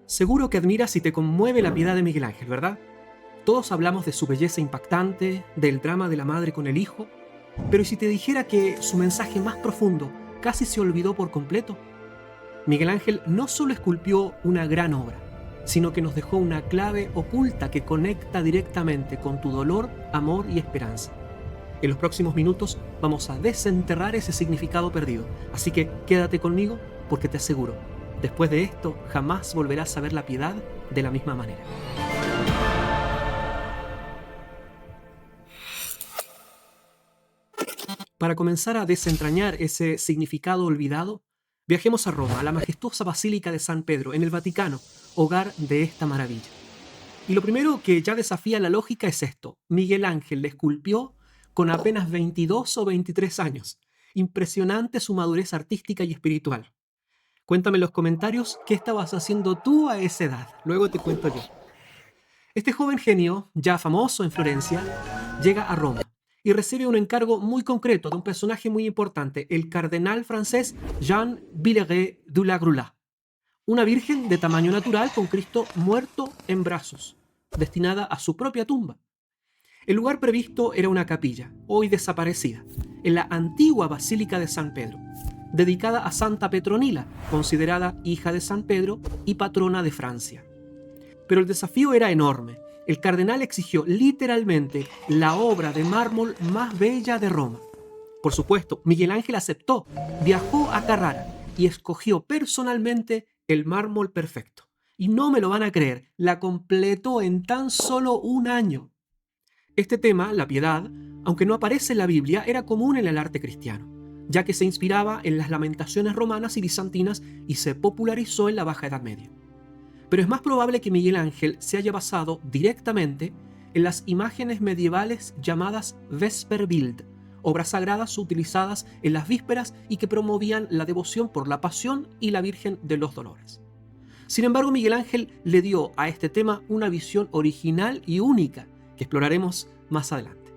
Seguro que admiras y te conmueve la piedad de Miguel Ángel, ¿verdad? Todos hablamos de su belleza impactante, del drama de la madre con el hijo, pero ¿y si te dijera que su mensaje más profundo casi se olvidó por completo? Miguel Ángel no solo esculpió una gran obra, sino que nos dejó una clave oculta que conecta directamente con tu dolor, amor y esperanza. En los próximos minutos vamos a desenterrar ese significado perdido, así que quédate conmigo porque te aseguro, después de esto jamás volverás a ver la piedad de la misma manera. Para comenzar a desentrañar ese significado olvidado, viajemos a Roma, a la majestuosa Basílica de San Pedro, en el Vaticano, hogar de esta maravilla. Y lo primero que ya desafía la lógica es esto: Miguel Ángel le esculpió con apenas 22 o 23 años. Impresionante su madurez artística y espiritual. Cuéntame en los comentarios qué estabas haciendo tú a esa edad. Luego te cuento yo. Este joven genio, ya famoso en Florencia, llega a Roma y recibe un encargo muy concreto de un personaje muy importante, el cardenal francés Jean Villeray de la Grula, una virgen de tamaño natural con Cristo muerto en brazos, destinada a su propia tumba. El lugar previsto era una capilla, hoy desaparecida, en la antigua Basílica de San Pedro, dedicada a Santa Petronila, considerada hija de San Pedro y patrona de Francia. Pero el desafío era enorme. El cardenal exigió literalmente la obra de mármol más bella de Roma. Por supuesto, Miguel Ángel aceptó, viajó a Carrara y escogió personalmente el mármol perfecto. Y no me lo van a creer, la completó en tan solo un año. Este tema, la piedad, aunque no aparece en la Biblia, era común en el arte cristiano, ya que se inspiraba en las lamentaciones romanas y bizantinas y se popularizó en la Baja Edad Media. Pero es más probable que Miguel Ángel se haya basado directamente en las imágenes medievales llamadas Vesperbild, obras sagradas utilizadas en las vísperas y que promovían la devoción por la Pasión y la Virgen de los Dolores. Sin embargo, Miguel Ángel le dio a este tema una visión original y única que exploraremos más adelante.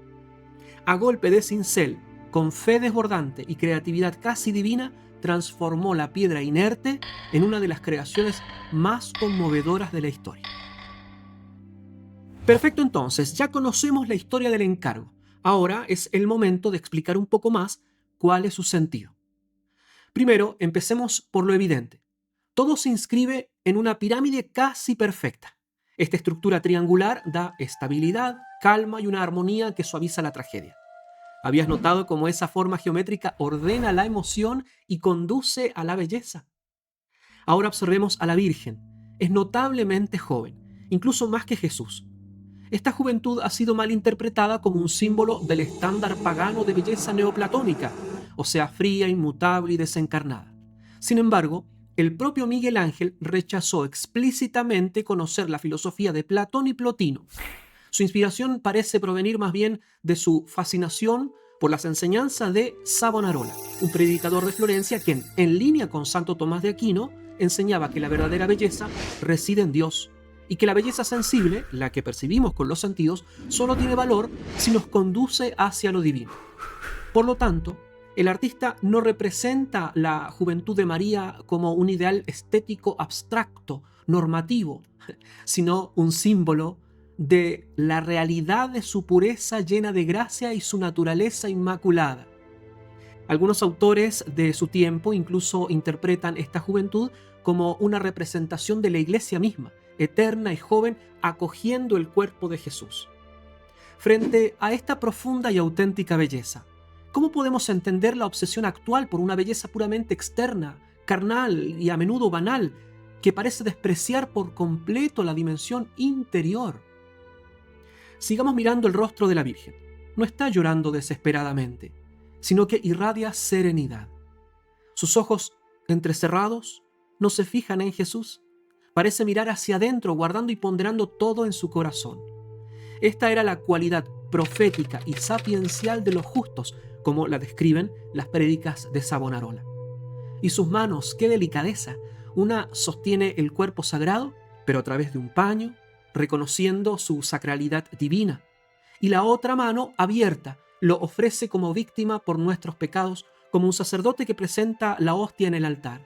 A golpe de cincel, con fe desbordante y creatividad casi divina, transformó la piedra inerte en una de las creaciones más conmovedoras de la historia. Perfecto, entonces, ya conocemos la historia del encargo. Ahora es el momento de explicar un poco más cuál es su sentido. Primero, empecemos por lo evidente. Todo se inscribe en una pirámide casi perfecta. Esta estructura triangular da estabilidad, calma y una armonía que suaviza la tragedia. ¿Habías notado cómo esa forma geométrica ordena la emoción y conduce a la belleza? Ahora observemos a la Virgen. Es notablemente joven, incluso más que Jesús. Esta juventud ha sido mal interpretada como un símbolo del estándar pagano de belleza neoplatónica, o sea, fría, inmutable y desencarnada. Sin embargo, el propio Miguel Ángel rechazó explícitamente conocer la filosofía de Platón y Plotino. Su inspiración parece provenir más bien de su fascinación por las enseñanzas de Savonarola, un predicador de Florencia quien, en línea con Santo Tomás de Aquino, enseñaba que la verdadera belleza reside en Dios y que la belleza sensible, la que percibimos con los sentidos, solo tiene valor si nos conduce hacia lo divino. Por lo tanto, el artista no representa la juventud de María como un ideal estético abstracto, normativo, sino un símbolo de la realidad de su pureza llena de gracia y su naturaleza inmaculada. Algunos autores de su tiempo incluso interpretan esta juventud como una representación de la iglesia misma, eterna y joven, acogiendo el cuerpo de Jesús. Frente a esta profunda y auténtica belleza, ¿cómo podemos entender la obsesión actual por una belleza puramente externa, carnal y a menudo banal, que parece despreciar por completo la dimensión interior? Sigamos mirando el rostro de la Virgen. No está llorando desesperadamente, sino que irradia serenidad. Sus ojos entrecerrados no se fijan en Jesús. Parece mirar hacia adentro, guardando y ponderando todo en su corazón. Esta era la cualidad profética y sapiencial de los justos, como la describen las prédicas de Savonarola. Y sus manos, qué delicadeza. Una sostiene el cuerpo sagrado, pero a través de un paño, reconociendo su sacralidad divina. Y la otra mano, abierta, lo ofrece como víctima por nuestros pecados, como un sacerdote que presenta la hostia en el altar.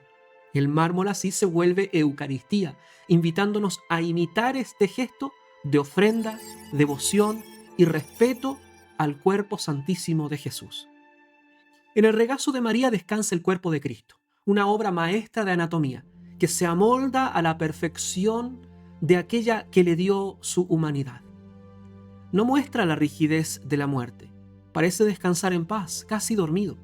El mármol así se vuelve Eucaristía, invitándonos a imitar este gesto de ofrenda, devoción y respeto al cuerpo santísimo de Jesús. En el regazo de María descansa el cuerpo de Cristo, una obra maestra de anatomía que se amolda a la perfección de aquella que le dio su humanidad. No muestra la rigidez de la muerte, parece descansar en paz, casi dormido.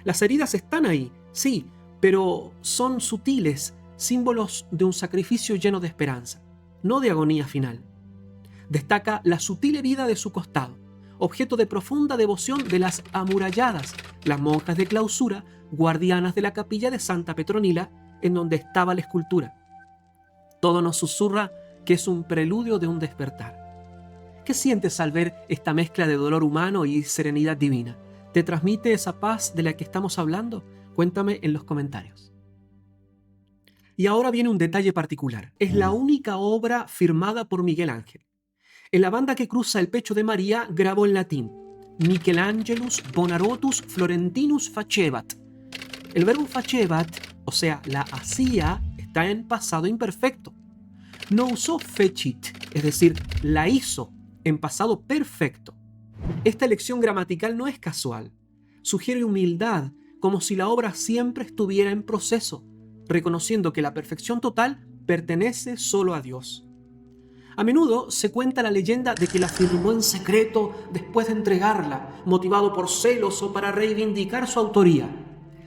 Las heridas están ahí, sí, pero son sutiles, símbolos de un sacrificio lleno de esperanza, no de agonía final. Destaca la sutil herida de su costado, objeto de profunda devoción de las amuralladas, las monjas de clausura, guardianas de la capilla de Santa Petronila, en donde estaba la escultura. Todo nos susurra que es un preludio de un despertar. ¿Qué sientes al ver esta mezcla de dolor humano y serenidad divina? ¿Te transmite esa paz de la que estamos hablando? Cuéntame en los comentarios. Y ahora viene un detalle particular. Es la única obra firmada por Miguel Ángel. En la banda que cruza el pecho de María grabó en latín: Michelangelus Bonarotus Florentinus facebat. El verbo facebat, o sea, la hacía, está en pasado imperfecto. No usó fecit, es decir, la hizo, en pasado perfecto. Esta elección gramatical no es casual. Sugiere humildad, como si la obra siempre estuviera en proceso, reconociendo que la perfección total pertenece solo a Dios. A menudo se cuenta la leyenda de que la firmó en secreto después de entregarla, motivado por celos o para reivindicar su autoría.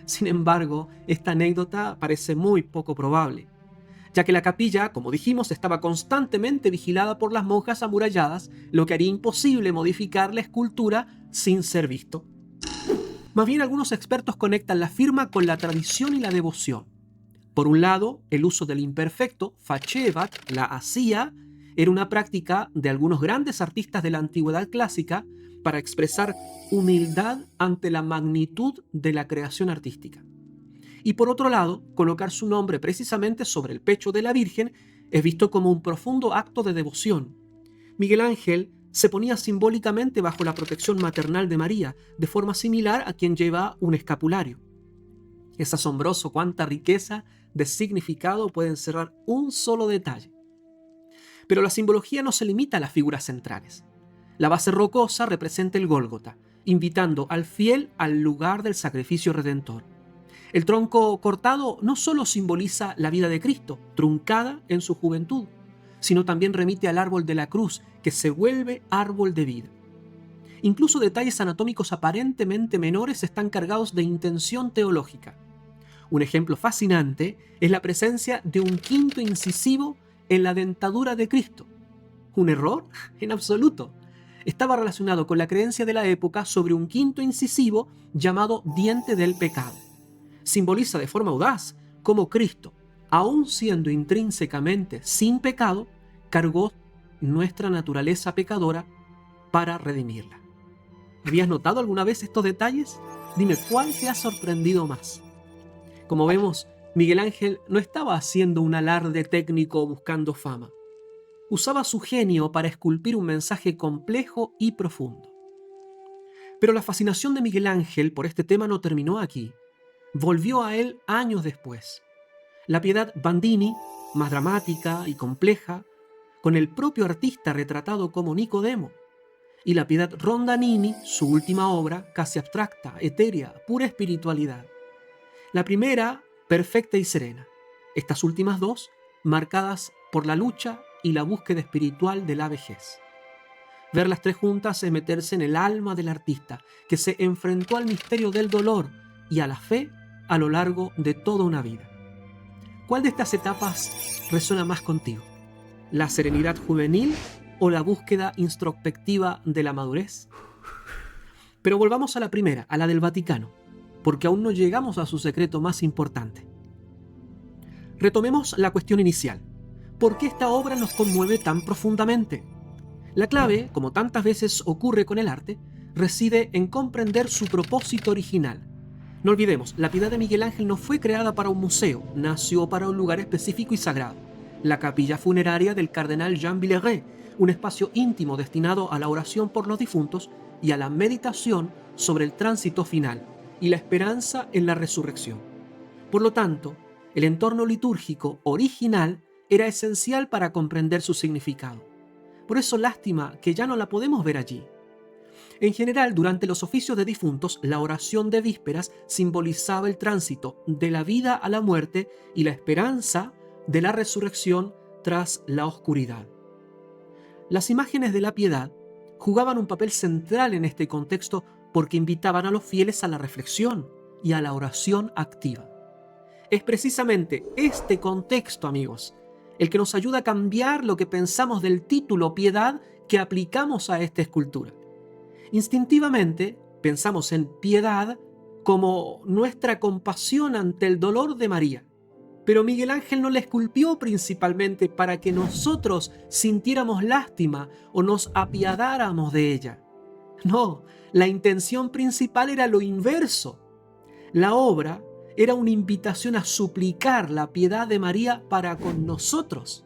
Sin embargo, esta anécdota parece muy poco probable, ya que la capilla, como dijimos, estaba constantemente vigilada por las monjas amuralladas, lo que haría imposible modificar la escultura sin ser visto. Más bien, algunos expertos conectan la firma con la tradición y la devoción. Por un lado, el uso del imperfecto, facebat, la hacía, era una práctica de algunos grandes artistas de la antigüedad clásica para expresar humildad ante la magnitud de la creación artística. Y por otro lado, colocar su nombre precisamente sobre el pecho de la Virgen es visto como un profundo acto de devoción. Miguel Ángel se ponía simbólicamente bajo la protección maternal de María, de forma similar a quien lleva un escapulario. Es asombroso cuánta riqueza de significado puede encerrar un solo detalle. Pero la simbología no se limita a las figuras centrales. La base rocosa representa el Gólgota, invitando al fiel al lugar del sacrificio redentor. El tronco cortado no solo simboliza la vida de Cristo, truncada en su juventud, sino también remite al árbol de la cruz, que se vuelve árbol de vida. Incluso detalles anatómicos aparentemente menores están cargados de intención teológica. Un ejemplo fascinante es la presencia de un quinto incisivo en la dentadura de Cristo. ¿Un error? En absoluto. Estaba relacionado con la creencia de la época sobre un quinto incisivo llamado diente del pecado. Simboliza de forma audaz cómo Cristo, aun siendo intrínsecamente sin pecado, cargó nuestra naturaleza pecadora para redimirla. ¿Habías notado alguna vez estos detalles? Dime, ¿cuál te ha sorprendido más? Como vemos, Miguel Ángel no estaba haciendo un alarde técnico buscando fama. Usaba su genio para esculpir un mensaje complejo y profundo. Pero la fascinación de Miguel Ángel por este tema no terminó aquí. Volvió a él años después. La Piedad Bandini, más dramática y compleja, con el propio artista retratado como Nicodemo, y la Piedad Rondanini, su última obra, casi abstracta, etérea, pura espiritualidad. La primera, perfecta y serena. Estas últimas dos, marcadas por la lucha y la búsqueda espiritual de la vejez. Ver las tres juntas es meterse en el alma del artista, que se enfrentó al misterio del dolor y a la fe a lo largo de toda una vida. ¿Cuál de estas etapas resuena más contigo? ¿La serenidad juvenil o la búsqueda introspectiva de la madurez? Pero volvamos a la primera, a la del Vaticano, porque aún no llegamos a su secreto más importante. Retomemos la cuestión inicial. ¿Por qué esta obra nos conmueve tan profundamente? La clave, como tantas veces ocurre con el arte, reside en comprender su propósito original. No olvidemos, la Piedad de Miguel Ángel no fue creada para un museo, nació para un lugar específico y sagrado, la capilla funeraria del cardenal Jean Villeray, un espacio íntimo destinado a la oración por los difuntos y a la meditación sobre el tránsito final y la esperanza en la resurrección. Por lo tanto, El entorno litúrgico original era esencial para comprender su significado. Por eso lástima que ya no la podemos ver allí. En general, durante los oficios de difuntos, la oración de vísperas simbolizaba el tránsito de la vida a la muerte y la esperanza de la resurrección tras la oscuridad. Las imágenes de la piedad jugaban un papel central en este contexto porque invitaban a los fieles a la reflexión y a la oración activa. Es precisamente este contexto, amigos, el que nos ayuda a cambiar lo que pensamos del título piedad que aplicamos a esta escultura. Instintivamente pensamos en piedad como nuestra compasión ante el dolor de María. Pero Miguel Ángel no la esculpió principalmente para que nosotros sintiéramos lástima o nos apiadáramos de ella. No, la intención principal era lo inverso. La obra era una invitación a suplicar la piedad de María para con nosotros.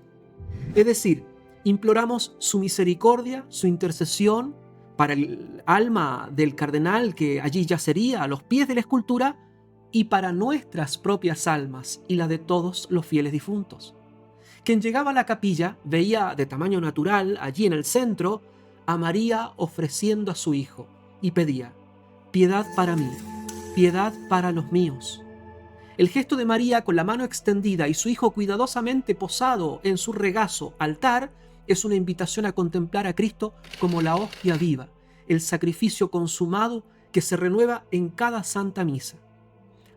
Es decir, imploramos su misericordia, su intercesión para el alma del cardenal que allí yacería a los pies de la escultura y para nuestras propias almas y la de todos los fieles difuntos. Quien llegaba a la capilla veía de tamaño natural, allí en el centro, a María ofreciendo a su hijo y pedía: piedad para mí, piedad para los míos. El gesto de María con la mano extendida y su hijo cuidadosamente posado en su regazo altar es una invitación a contemplar a Cristo como la hostia viva, el sacrificio consumado que se renueva en cada santa misa.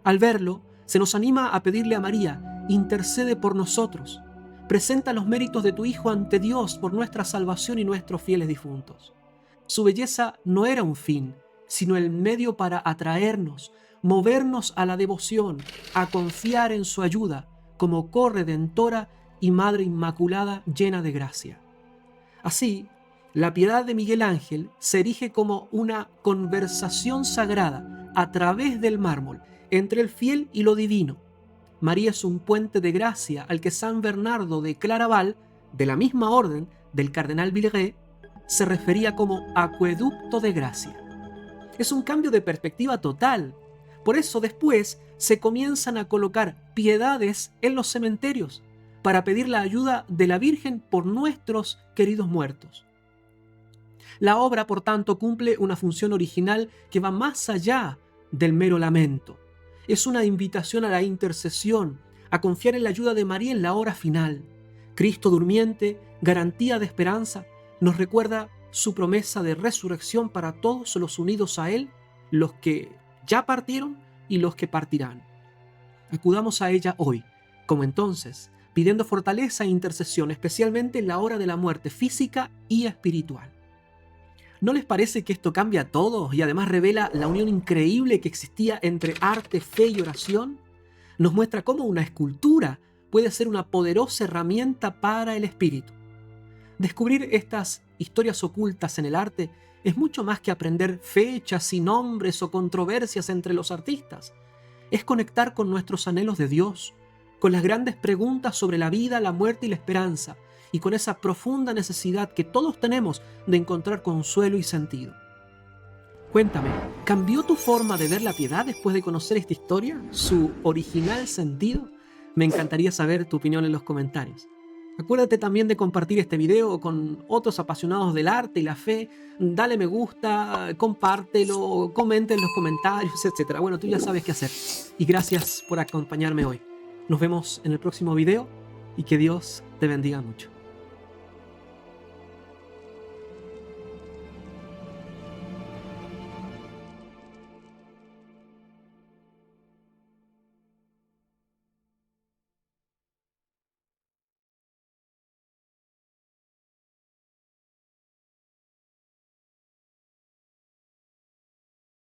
Al verlo, se nos anima a pedirle a María: intercede por nosotros, presenta los méritos de tu Hijo ante Dios por nuestra salvación y nuestros fieles difuntos. Su belleza no era un fin, sino el medio para atraernos, movernos a la devoción, a confiar en su ayuda como corredentora y Madre Inmaculada llena de gracia. Así, la piedad de Miguel Ángel se erige como una conversación sagrada a través del mármol entre el fiel y lo divino. María es un puente de gracia al que San Bernardo de Claraval, de la misma orden del cardenal Villeray, se refería como acueducto de gracia. Es un cambio de perspectiva total. Por eso después se comienzan a colocar piedades en los cementerios para pedir la ayuda de la Virgen por nuestros queridos muertos. La obra, por tanto, cumple una función original que va más allá del mero lamento. Es una invitación a la intercesión, a confiar en la ayuda de María en la hora final. Cristo durmiente, garantía de esperanza, nos recuerda su promesa de resurrección para todos los unidos a Él, los que ya partieron y los que partirán. Acudamos a ella hoy, como entonces, pidiendo fortaleza e intercesión, especialmente en la hora de la muerte física y espiritual. ¿No les parece que esto cambia todo y además revela la unión increíble que existía entre arte, fe y oración? Nos muestra cómo una escultura puede ser una poderosa herramienta para el espíritu. Descubrir estas historias ocultas en el arte es mucho más que aprender fechas y nombres o controversias entre los artistas. Es conectar con nuestros anhelos de Dios, con las grandes preguntas sobre la vida, la muerte y la esperanza, y con esa profunda necesidad que todos tenemos de encontrar consuelo y sentido. Cuéntame, ¿cambió tu forma de ver la piedad después de conocer esta historia? ¿Su original sentido? Me encantaría saber tu opinión en los comentarios. Acuérdate también de compartir este video con otros apasionados del arte y la fe. Dale me gusta, compártelo, comenta en los comentarios, etc. Bueno, tú ya sabes qué hacer. Y gracias por acompañarme hoy. Nos vemos en el próximo video y que Dios te bendiga mucho.